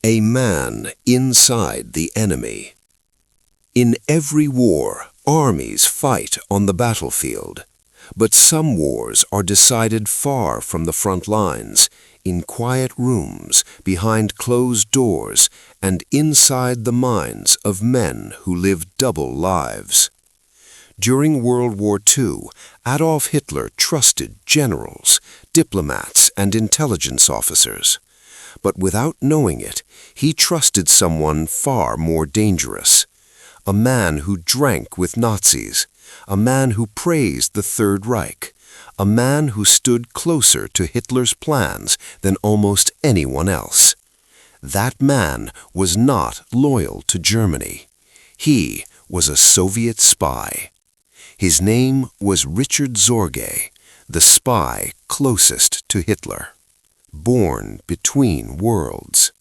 A man inside the enemy. In every war, armies fight on the battlefield. But some wars are decided far from the front lines, in quiet rooms, behind closed doors, and inside the minds of men who live double lives. During World War II, Adolf Hitler trusted generals, diplomats, and intelligence officers. But without knowing it, he trusted someone far more dangerous. A man who drank with Nazis, a man who praised the Third Reich, a man who stood closer to Hitler's plans than almost anyone else. That man was not loyal to Germany. He was a Soviet spy. His name was Richard Sorge, the spy closest to Hitler. Born between worlds.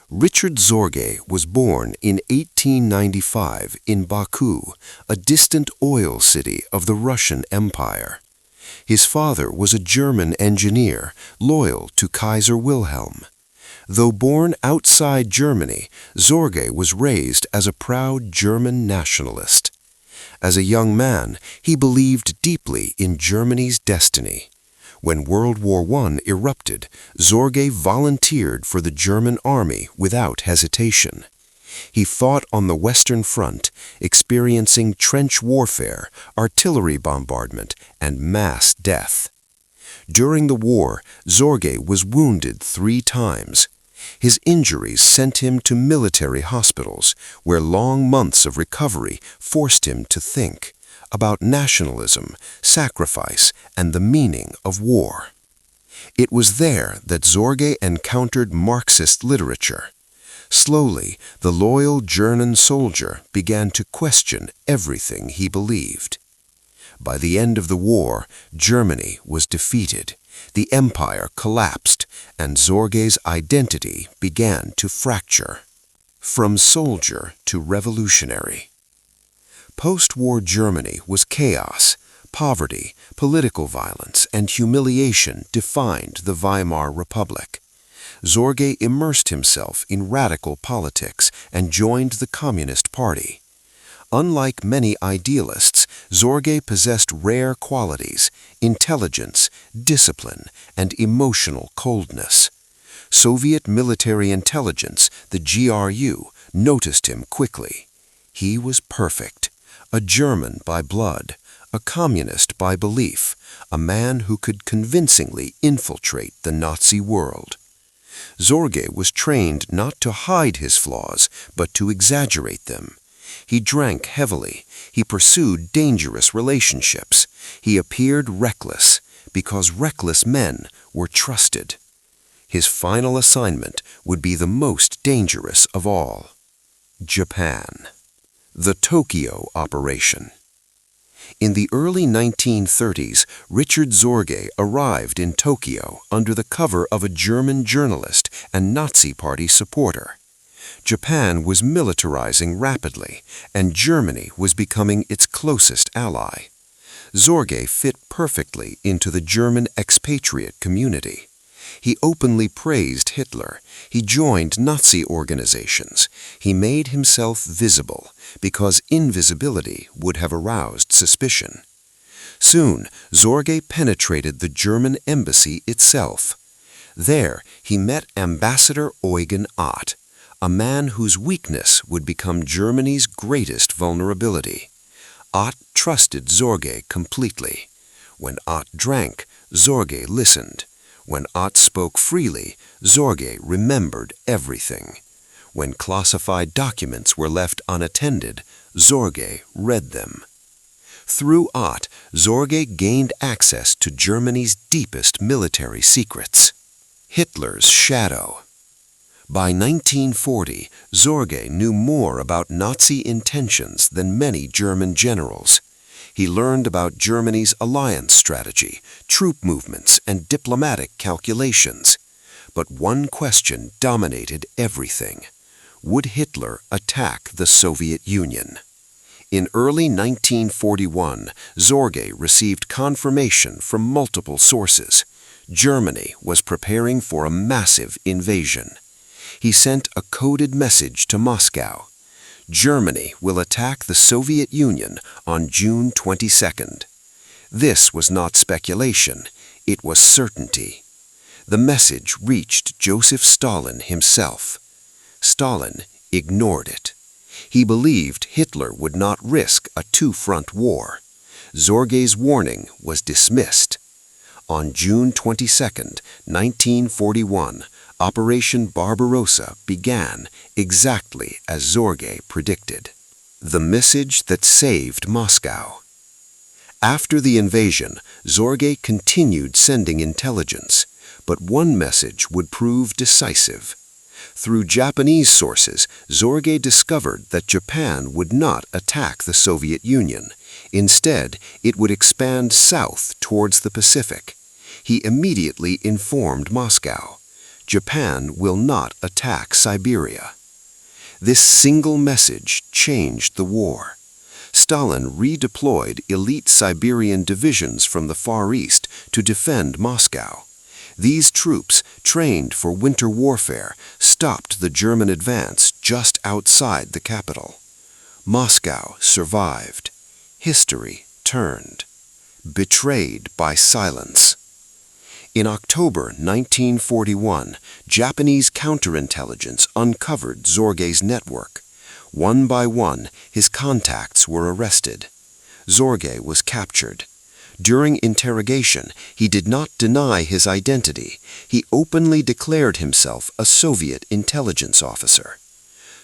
Richard Sorge was born in 1895 in Baku, a distant oil city of the Russian Empire. His father was a German engineer, loyal to Kaiser Wilhelm. Though born outside Germany, Sorge was raised as a proud German nationalist. As a young man, he believed deeply in Germany's destiny. When World War I erupted, Sorge volunteered for the German army without hesitation. He fought on the Western Front, experiencing trench warfare, artillery bombardment, and mass death. During the war, Sorge was wounded 3 times. His injuries sent him to military hospitals, where long months of recovery forced him to think about nationalism, sacrifice, and the meaning of war. It was there that Sorge encountered Marxist literature. Slowly, the loyal German soldier began to question everything he believed. By the end of the war, Germany was defeated. The empire collapsed, and Sorge's identity began to fracture. From soldier to revolutionary. Post-war Germany was chaos. Poverty, political violence, and humiliation defined the Weimar Republic. Sorge immersed himself in radical politics and joined the Communist Party. Unlike many idealists, Sorge possessed rare qualities: intelligence, discipline, and emotional coldness. Soviet military intelligence, the GRU, noticed him quickly. He was perfect. A German by blood, a communist by belief, a man who could convincingly infiltrate the Nazi world. Sorge was trained not to hide his flaws, but to exaggerate them. He drank heavily. He pursued dangerous relationships. He appeared reckless, because reckless men were trusted. His final assignment would be the most dangerous of all: Japan. The Tokyo Operation. In the early 1930s, Richard Sorge arrived in Tokyo under the cover of a German journalist and Nazi Party supporter. Japan was militarizing rapidly, and Germany was becoming its closest ally. Sorge fit perfectly into the German expatriate community. He openly praised Hitler. He joined Nazi organizations. He made himself visible, because invisibility would have aroused suspicion. Soon, Sorge penetrated the German embassy itself. There, he met Ambassador Eugen Ott, a man whose weakness would become Germany's greatest vulnerability. Ott trusted Sorge completely. When Ott drank, Sorge listened. When Ott spoke freely, Sorge remembered everything. When classified documents were left unattended, Sorge read them. Through Ott, Sorge gained access to Germany's deepest military secrets. Hitler's shadow. By 1940, Sorge knew more about Nazi intentions than many German generals. He learned about Germany's alliance strategy, troop movements, and diplomatic calculations. But one question dominated everything: would Hitler attack the Soviet Union? In early 1941, Sorge received confirmation from multiple sources. Germany was preparing for a massive invasion. He sent a coded message to Moscow. Germany will attack the Soviet Union on June 22nd. This was not speculation, it was certainty. The message reached Joseph Stalin himself. Stalin ignored it. He believed Hitler would not risk a two-front war. Sorge's warning was dismissed. On June 22, 1941, Operation Barbarossa began exactly as Sorge predicted. The message that saved Moscow. After the invasion, Sorge continued sending intelligence, but one message would prove decisive. Through Japanese sources, Sorge discovered that Japan would not attack the Soviet Union. Instead, it would expand south towards the Pacific. He immediately informed Moscow, Japan will not attack Siberia. This single message changed the war. Stalin redeployed elite Siberian divisions from the Far East to defend Moscow. These troops, trained for winter warfare, stopped the German advance just outside the capital. Moscow survived. History turned. Betrayed by silence. In October 1941, Japanese counterintelligence uncovered Sorge's network. One by one, his contacts were arrested. Sorge was captured. During interrogation, he did not deny his identity. He openly declared himself a Soviet intelligence officer.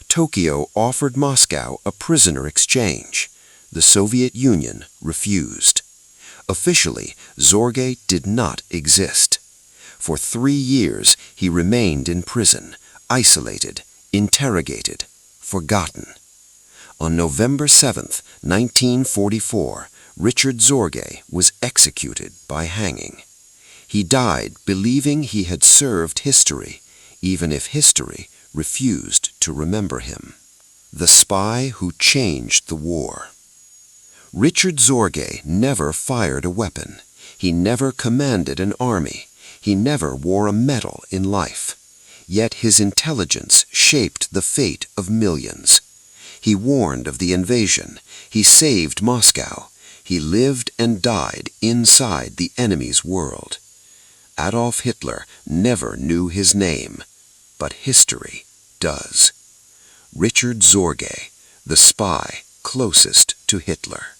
Tokyo offered Moscow a prisoner exchange. The Soviet Union refused. Officially, Sorge did not exist. For 3 years, he remained in prison, isolated, interrogated, forgotten. On November 7, 1944, Richard Sorge was executed by hanging. He died believing he had served history, even if history refused to remember him. The spy who changed the war. Richard Sorge never fired a weapon. He never commanded an army. He never wore a medal in life. Yet his intelligence shaped the fate of millions. He warned of the invasion. He saved Moscow. He lived and died inside the enemy's world. Adolf Hitler never knew his name, but history does. Richard Sorge, the spy closest to Hitler.